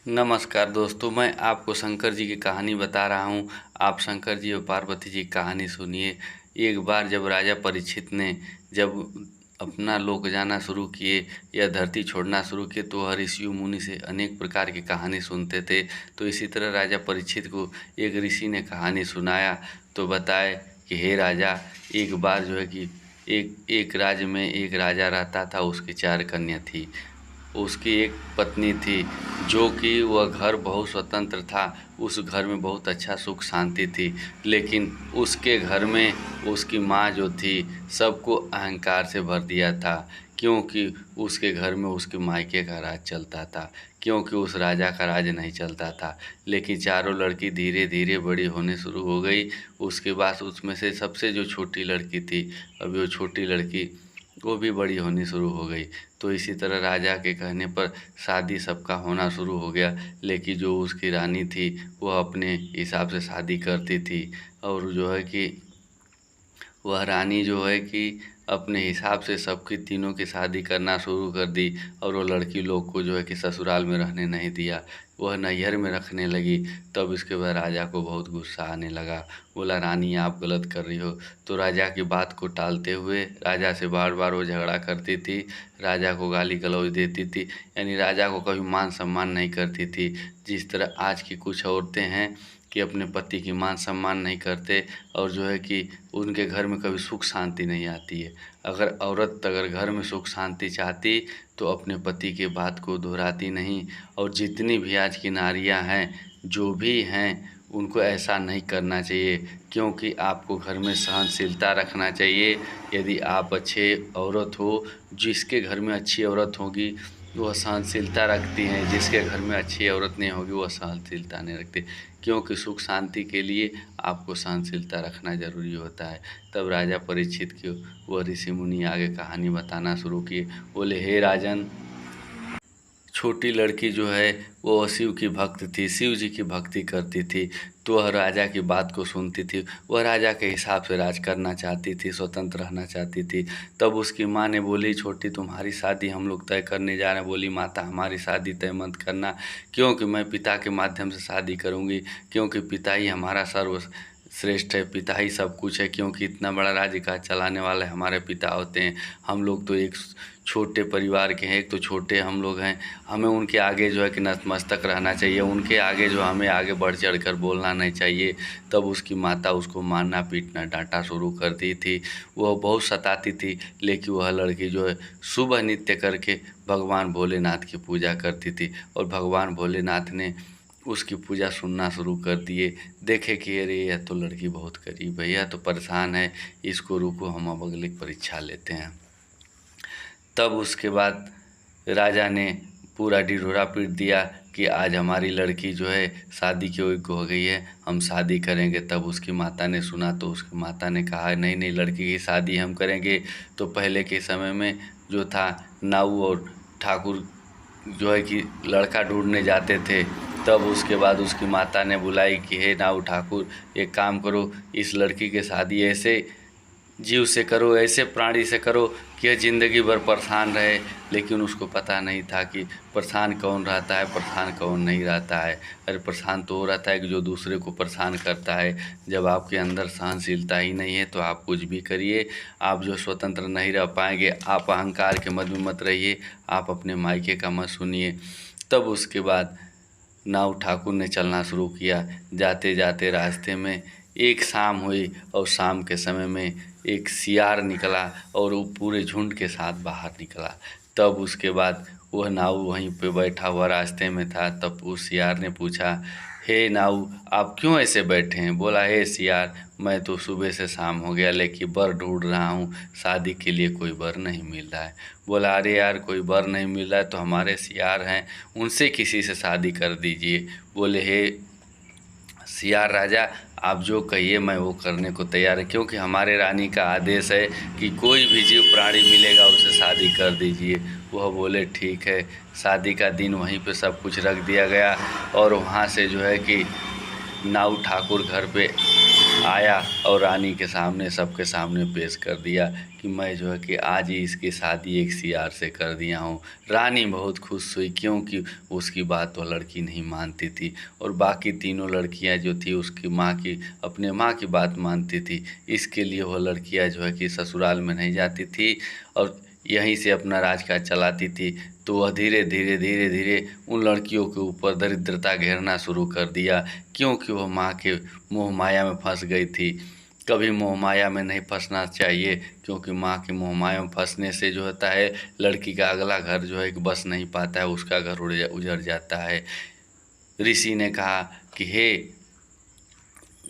नमस्कार दोस्तों, मैं आपको शंकर जी की कहानी बता रहा हूँ। आप शंकर जी और पार्वती जी की कहानी सुनिए। एक बार जब राजा परीक्षित ने जब अपना लोक जाना शुरू किए या धरती छोड़ना शुरू किए तो वह ऋषियों मुनि से अनेक प्रकार की कहानी सुनते थे। तो इसी तरह राजा परीक्षित को एक ऋषि ने कहानी सुनाया तो बताए कि हे राजा, एक बार जो है कि एक एक राज्य में एक राजा रहता था। उसकी 4 कन्या थी। उसकी एक पत्नी थी जो कि वह घर बहुत स्वतंत्र था। उस घर में बहुत अच्छा सुख शांति थी, लेकिन उसके घर में उसकी माँ जो थी सबको अहंकार से भर दिया था, क्योंकि उसके घर में उसके मायके का राज चलता था, क्योंकि उस राजा का राज नहीं चलता था। लेकिन चारों लड़की धीरे धीरे बड़ी होने शुरू हो गई। उसके बाद उसमें से सबसे जो छोटी लड़की थी, अभी वो छोटी लड़की वो भी बड़ी होनी शुरू हो गई। तो इसी तरह राजा के कहने पर शादी सबका होना शुरू हो गया। लेकिन जो उसकी रानी थी वह अपने हिसाब से शादी करती थी, और जो है कि वह रानी जो है कि अपने हिसाब से सबकी तीनों की शादी करना शुरू कर दी। और वो लड़की लोग को जो है कि ससुराल में रहने नहीं दिया, वह नैहर में रखने लगी। तब इसके बाद राजा को बहुत गुस्सा आने लगा। बोला, रानी आप गलत कर रही हो। तो राजा की बात को टालते हुए राजा से बार बार वो झगड़ा करती थी, राजा को गाली गलौज देती थी, यानी राजा को कभी मान सम्मान नहीं करती थी। जिस तरह आज की कुछ औरतें हैं कि अपने पति की मान सम्मान नहीं करते, और जो है कि उनके घर में कभी सुख शांति नहीं आती है। अगर घर में सुख शांति चाहती तो अपने पति के बात को दोहराती नहीं। और जितनी भी आज की नारियां हैं, जो भी हैं, उनको ऐसा नहीं करना चाहिए, क्योंकि आपको घर में सहनशीलता रखना चाहिए। यदि आप अच्छे औरत हो, जिसके घर में अच्छी औरत होगी वह सहनशीलता रखती हैं, जिसके घर में अच्छी औरत नहीं होगी वह सहनशीलता नहीं रखती, क्योंकि सुख शांति के लिए आपको सहनशीलता रखना ज़रूरी होता है। तब राजा परीक्षित को वह ऋषि मुनि आगे कहानी बताना शुरू किए। बोले, हे राजन, छोटी लड़की जो है वो शिव की भक्त थी, शिव जी की भक्ति करती थी। तो वह राजा की बात को सुनती थी, वह राजा के हिसाब से राज करना चाहती थी, स्वतंत्र रहना चाहती थी। तब उसकी माँ ने बोली, छोटी तुम्हारी शादी हम लोग तय करने जा रहे हैं। बोली, माता हमारी शादी तय मत करना, क्योंकि मैं पिता के माध्यम से शादी करूँगी, क्योंकि पिता ही हमारा सर्वश्रेष्ठ है, पिता ही सब कुछ है, क्योंकि इतना बड़ा राज्य का चलाने वाले हमारे पिता होते हैं। हम लोग तो एक छोटे परिवार के हैं, एक तो छोटे हम लोग हैं, हमें उनके आगे जो है कि नतमस्तक रहना चाहिए, उनके आगे जो हमें आगे बढ़ चढ़ कर बोलना नहीं चाहिए। तब उसकी माता उसको मारना पीटना डांटा शुरू कर दी थी। वह बहुत सताती थी, लेकिन वह लड़की जो है सुबह नित्य करके भगवान भोलेनाथ की पूजा करती थी, और भगवान भोलेनाथ ने उसकी पूजा सुनना शुरू कर दिए। देखे कि अरे यह तो लड़की बहुत गरीब है, यह तो परेशान है, इसको रुको हम अब अगली परीक्षा लेते हैं। तब उसके बाद राजा ने पूरा ढिढोरा पीट दिया कि आज हमारी लड़की जो है शादी के योग्य हो गई है, हम शादी करेंगे। तब उसकी माता ने सुना तो उसकी माता ने कहा, नहीं नहीं, लड़की की शादी हम करेंगे। तो पहले के समय में जो था, नाऊ और ठाकुर जो है कि लड़का ढूंढने जाते थे। तब उसके बाद उसकी माता ने बुलाई कि हे नाऊ ठाकुर, एक काम करो, इस लड़की की शादी ऐसे जीव से करो, ऐसे प्राणी से करो कि यह ज़िंदगी भर परेशान रहे। लेकिन उसको पता नहीं था कि परेशान कौन रहता है, परेशान कौन नहीं रहता है। अरे परेशान तो वो रहता है कि जो दूसरे को परेशान करता है। जब आपके अंदर सहनशीलता ही नहीं है तो आप कुछ भी करिए, आप जो स्वतंत्र नहीं रह पाएंगे। आप अहंकार के मद में मत रहिए, आप अपने मायके का मत सुनिए। तब उसके बाद नाऊ ठाकुर ने चलना शुरू किया। जाते जाते रास्ते में एक शाम हुई, और शाम के समय में एक सियार निकला और वो पूरे झुंड के साथ बाहर निकला। तब उसके बाद वह नाऊ वहीं पे बैठा हुआ रास्ते में था। तब उस सियार ने पूछा, हे नाऊ, आप क्यों ऐसे बैठे हैं? बोला, हे सियार, मैं तो सुबह से शाम हो गया, लेकिन वर ढूंढ रहा हूँ, शादी के लिए कोई वर नहीं मिल रहा है। बोला, अरे यार, कोई वर नहीं मिल रहा है तो हमारे सियार हैं, उनसे किसी से शादी कर दीजिए। बोले, हे सियार राजा, आप जो कहिए मैं वो करने को तैयार है, क्योंकि हमारे रानी का आदेश है कि कोई भी जीव प्राणी मिलेगा उसे शादी कर दीजिए। वह बोले, ठीक है। शादी का दिन वहीं पे सब कुछ रख दिया गया, और वहाँ से जो है कि नाऊ ठाकुर घर पे आया और रानी के सामने सबके सामने पेश कर दिया कि मैं जो है कि आज ही इसकी शादी एक सियार से कर दिया हूँ। रानी बहुत खुश हुई क्योंकि उसकी बात वो लड़की नहीं मानती थी और बाकी तीनों लड़कियां जो थी उसकी माँ की अपने माँ की बात मानती थी। इसके लिए वह लड़कियां जो है कि ससुराल में नहीं जाती थी और यहीं से अपना राजकाज चलाती थी। तो वह धीरे धीरे धीरे धीरे उन लड़कियों के ऊपर दरिद्रता घेरना शुरू कर दिया क्योंकि वह माँ के मोह माया में फंस गई थी। कभी मोह माया में नहीं फंसना चाहिए क्योंकि माँ की मोह माया में फंसने से जो होता है लड़की का अगला घर जो है कि बस नहीं पाता है, उसका घर उजड़ जाता है। ऋषि ने कहा कि हे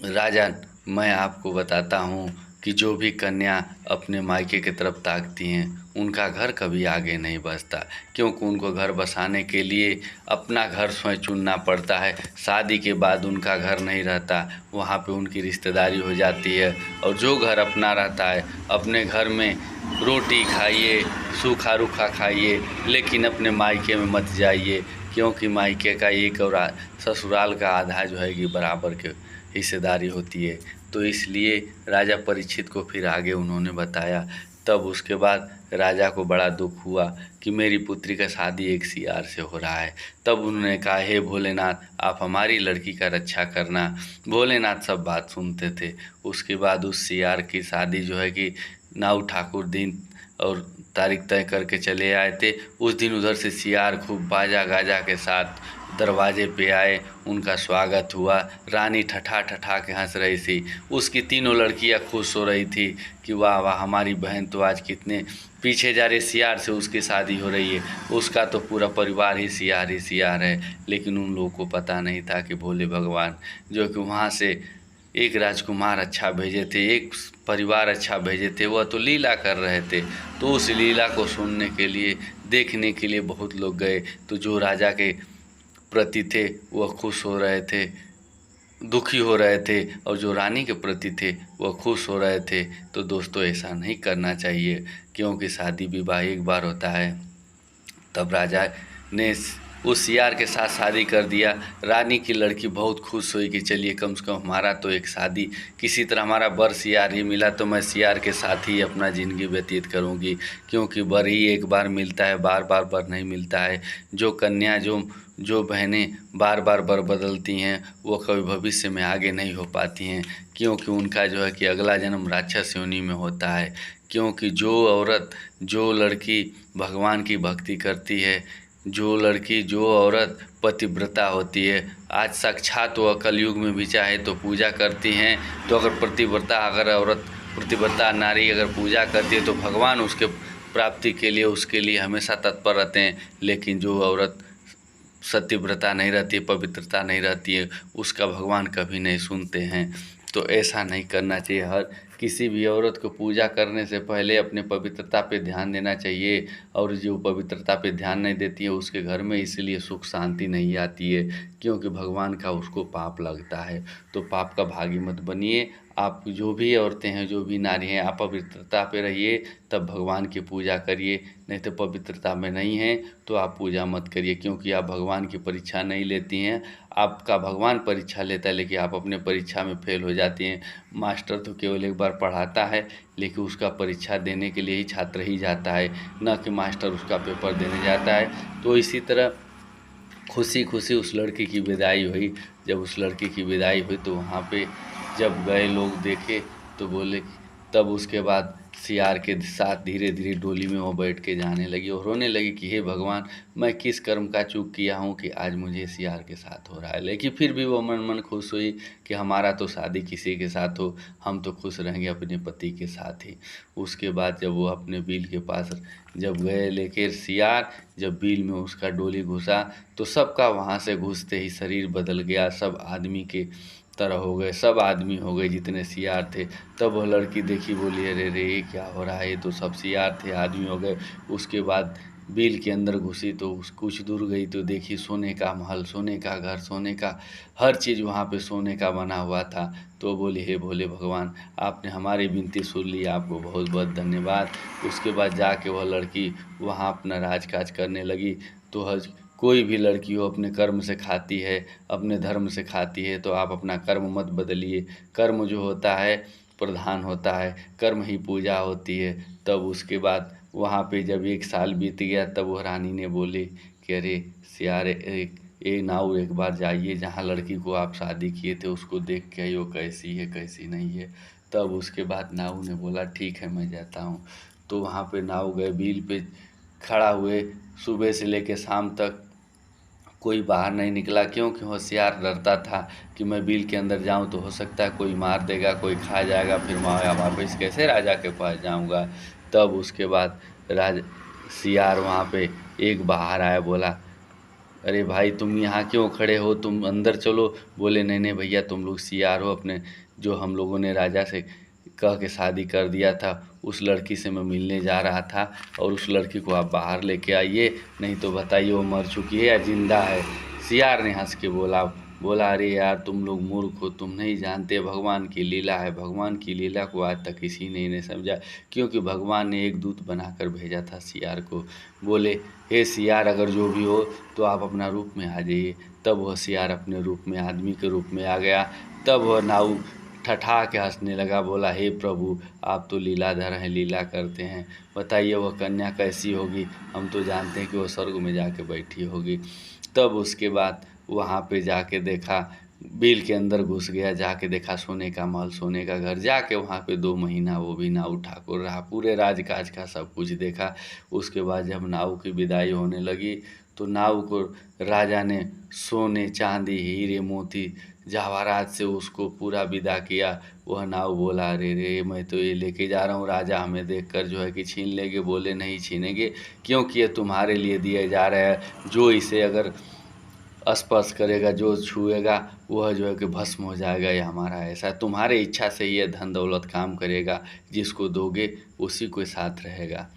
राजन, मैं आपको बताता हूँ कि जो भी कन्या अपने मायके की तरफ ताकती हैं उनका घर कभी आगे नहीं बढ़ता क्योंकि उनको घर बसाने के लिए अपना घर स्वयं चुनना पड़ता है। शादी के बाद उनका घर नहीं रहता, वहाँ पे उनकी रिश्तेदारी हो जाती है। और जो घर अपना रहता है, अपने घर में रोटी खाइए, सूखा रूखा खाइए, लेकिन अपने मायके में मत जाइए क्योंकि मायके का एक और ससुराल का आधा जो है कि बराबर के हिस्सेदारी होती है। तो इसलिए राजा परीक्षित को फिर आगे उन्होंने बताया। तब उसके बाद राजा को बड़ा दुख हुआ कि मेरी पुत्री का शादी एक सियार से हो रहा है। तब उन्होंने कहा, हे भोलेनाथ, आप हमारी लड़की का रक्षा करना। भोलेनाथ सब बात सुनते थे। उसके बाद उस सियार की शादी जो है कि नाऊ ठाकुर दिन और तारीख तय करके चले आए थे। उस दिन उधर से सियार खूब बाजा गाजा के साथ दरवाजे पे आए, उनका स्वागत हुआ। रानी ठठा ठठा के हंस रही थी। उसकी तीनों लड़कियां खुश हो रही थी कि वाह वाह, हमारी बहन तो आज कितने पीछे जा रही, सियार से उसकी शादी हो रही है, उसका तो पूरा परिवार ही सियार है। लेकिन उन लोगों को पता नहीं था कि भोले भगवान जो कि वहाँ से एक राजकुमार अच्छा भेजे थे, एक परिवार अच्छा भेजे थे, वह तो लीला कर रहे थे। तो उस लीला को सुनने के लिए, देखने के लिए बहुत लोग गए। तो जो राजा के प्रति थे वह खुश हो रहे थे, दुखी हो रहे थे, और जो रानी के प्रति थे वह खुश हो रहे थे। तो दोस्तों, ऐसा नहीं करना चाहिए क्योंकि शादी विवाह एक बार होता है। तब राजा ने उस सियार के साथ शादी कर दिया। रानी की लड़की बहुत खुश हुई कि चलिए कम से कम हमारा तो एक शादी, किसी तरह हमारा बर सियार ही मिला, तो मैं सियार के साथ ही अपना ज़िंदगी व्यतीत करूंगी क्योंकि बर ही एक बार मिलता है, बार बार बर नहीं मिलता है। जो कन्या जो बहनें बार बार बर बदलती हैं वो कभी भविष्य में आगे नहीं हो पाती हैं क्योंकि उनका जो है कि अगला जन्म राक्षस योनि में होता है। क्योंकि जो लड़की भगवान की भक्ति करती है, जो औरत पतिव्रता होती है, आज साक्षात वह कलयुग में भी चाहे तो पूजा करती हैं। तो अगर औरत पतिव्रता नारी अगर पूजा करती है तो भगवान उसके प्राप्ति के लिए उसके लिए हमेशा तत्पर रहते हैं। लेकिन जो औरत सत्यव्रता नहीं रहती है, पवित्रता नहीं रहती है, उसका भगवान कभी नहीं सुनते हैं। तो ऐसा नहीं करना चाहिए। हर किसी भी औरत को पूजा करने से पहले अपने पवित्रता पे ध्यान देना चाहिए, और जो पवित्रता पे ध्यान नहीं देती है उसके घर में इसलिए सुख शांति नहीं आती है क्योंकि भगवान का उसको पाप लगता है। तो पाप का भागी मत बनिए। आप जो भी औरतें हैं, जो भी नारी हैं, आप पवित्रता पे रहिए, तब भगवान की पूजा करिए। नहीं तो पवित्रता में नहीं है तो आप पूजा मत करिए क्योंकि आप भगवान की परीक्षा नहीं लेती हैं। आपका भगवान परीक्षा लेता है लेकिन आप अपने परीक्षा में फेल हो जाती हैं। मास्टर तो केवल एक बार पढ़ाता है लेकिन उसका परीक्षा देने के लिए ही छात्र ही जाता है, न कि मास्टर उसका पेपर देने जाता है। तो इसी तरह खुशी खुशी उस लड़की की विदाई हुई। जब उस लड़की की विदाई हुई तो वहाँ पे जब गए लोग देखे तो बोले तब उसके बाद सियार के साथ धीरे धीरे डोली में वो बैठ के जाने लगी और रोने लगी कि हे भगवान, मैं किस कर्म का चूक किया हूँ कि आज मुझे सियार के साथ हो रहा है। लेकिन फिर भी वो मन मन खुश हुई कि हमारा तो शादी किसी के साथ हो, हम तो खुश रहेंगे अपने पति के साथ ही। उसके बाद जब वो अपने बिल के पास जब गए लेकर सियार, जब बिल में उसका डोली घुसा तो सबका वहाँ से घुसते ही शरीर बदल गया, सब आदमी के तरह हो गए, सब आदमी हो गए जितने सियार थे। तब वह लड़की देखी, बोली अरे रे ये क्या हो रहा है, ये तो सब सियार थे, आदमी हो गए। उसके बाद बिल के अंदर घुसी तो कुछ दूर गई तो देखी सोने का महल, सोने का घर, सोने का हर चीज़ वहाँ पे सोने का बना हुआ था। तो बोली हे भोले भगवान, आपने हमारी विनती सुन ली, आपको बहुत बहुत धन्यवाद। उसके बाद जाके वह लड़की वहाँ अपना राजकाज करने लगी। तो कोई भी लड़की हो अपने कर्म से खाती है, अपने धर्म से खाती है, तो आप अपना कर्म मत बदलिए। कर्म जो होता है प्रधान होता है, कर्म ही पूजा होती है। तब उसके बाद वहाँ पे जब 1 साल बीत गया तब वह रानी ने बोली कि अरे सियार, नाऊ एक बार जाइए जहाँ लड़की को आप शादी किए थे उसको देख के आइए, वो कैसी है कैसी नहीं है। तब उसके बाद नाऊ ने बोला ठीक है मैं जाता हूँ। तो वहाँ पे नाऊ गए, बील पे खड़ा हुए। सुबह से लेके शाम तक कोई बाहर नहीं निकला, क्योंकि होशियार डरता था कि मैं बिल के अंदर जाऊं तो हो सकता है कोई मार देगा, कोई खा जाएगा, फिर मैं वापस कैसे राजा के पास जाऊंगा। तब उसके बाद राज सियार वहाँ पे एक बाहर आया, बोला अरे भाई तुम यहाँ क्यों खड़े हो, तुम अंदर चलो। बोले नहीं नहीं भैया, तुम लोग सियार हो, अपने जो हम लोगों ने राजा से कह के शादी कर दिया था उस लड़की से मैं मिलने जा रहा था, और उस लड़की को आप बाहर लेके आइए, नहीं तो बताइए वो मर चुकी है या जिंदा है। सियार ने हंस के बोला बोला अरे यार तुम लोग मूर्ख हो, तुम नहीं जानते भगवान की लीला है। भगवान की लीला को आज तक किसी ने नहीं समझा, क्योंकि भगवान ने एक दूत बनाकर भेजा था सियार को। बोले हे सियार, अगर जो भी हो तो आप अपना रूप में आ जाइए। तब वह सियार अपने रूप में, आदमी के रूप में आ गया। तब वह नाऊ ठठा के हंसने लगा, बोला हे प्रभु, आप तो लीलाधर हैं, लीला करते हैं, बताइए वह कन्या कैसी होगी, हम तो जानते हैं कि वो स्वर्ग में जाके बैठी होगी। तब उसके बाद वहाँ पे जाके देखा, बिल के अंदर घुस गया, जाके देखा सोने का महल, सोने का घर। जाके वहाँ पे 2 महीना वो भी नाऊ ठाकुर रहा, पूरे राजकाज का सब कुछ देखा। उसके बाद जब नाऊ की विदाई होने लगी तो नाऊ को राजा ने सोने चांदी हीरे मोती जवाहरात से उसको पूरा विदा किया। वह नाऊ बोला अरे रे, मैं तो ये लेके जा रहा हूँ, राजा हमें देखकर जो है कि छीन लेंगे। बोले नहीं छीनेंगे, क्योंकि ये तुम्हारे लिए दिए जा रहे हैं, जो इसे अगर स्पर्श करेगा, जो छुएगा वह जो है कि भस्म हो जाएगा। ये हमारा ऐसा है, तुम्हारे इच्छा से ये धन दौलत काम करेगा, जिसको दोगे उसी के साथ रहेगा।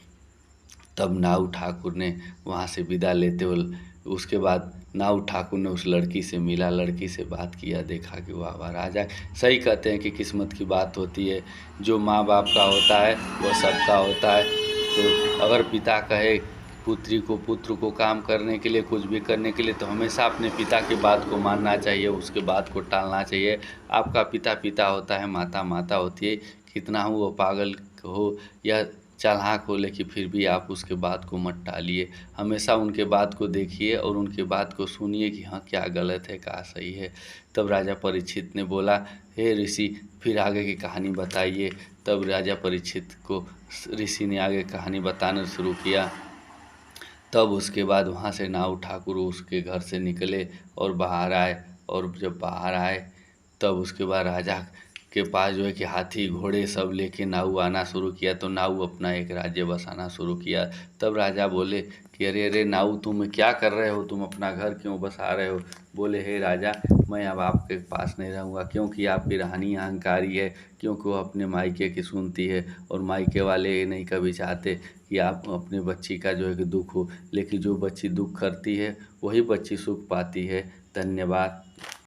तब नाऊ ठाकुर ने वहाँ से विदा लेते हुए, उसके बाद नाऊ ठाकुर ने उस लड़की से मिला, लड़की से बात किया, देखा कि वाह वाह राजा, सही कहते हैं कि किस्मत की बात होती है, जो माँ बाप का होता है वह सबका होता है। तो अगर पिता कहे पुत्र को काम करने के लिए, कुछ भी करने के लिए, तो हमेशा अपने पिता की बात को मानना चाहिए, उसके बात को टालना चाहिए। आपका पिता पिता होता है, माता माता होती है, कितना हो वो पागल हो या चालाक हो, लेकिन फिर भी आप उसके बात को मत टालिए, हमेशा उनके बात को देखिए और उनके बात को सुनिए कि हाँ क्या गलत है क्या सही है। तब राजा परीक्षित ने बोला हे ऋषि, फिर आगे की कहानी बताइए। तब राजा परीक्षित को ऋषि ने आगे कहानी बताना शुरू किया। तब उसके बाद वहाँ से नाऊ ठाकुर उसके घर से निकले और बाहर आए, और जब बाहर आए तब उसके बाद राजा के पास जो है कि हाथी घोड़े सब लेके नाऊ आना शुरू किया। तो नाऊ अपना एक राज्य बसाना शुरू किया। तब राजा बोले कि अरे अरे नाऊ, तुम क्या कर रहे हो, तुम अपना घर क्यों बसा रहे हो। बोले हे राजा, मैं अब आपके पास नहीं रहूँगा, क्योंकि आपकी रानी अहंकारी है, क्योंकि वो अपने मायके की सुनती है, और मायके वाले ये नहीं कभी चाहते कि आप अपने बच्ची का जो है कि दुख हो, लेकिन जो बच्ची दुख करती है वही बच्ची सुख पाती है। धन्यवाद।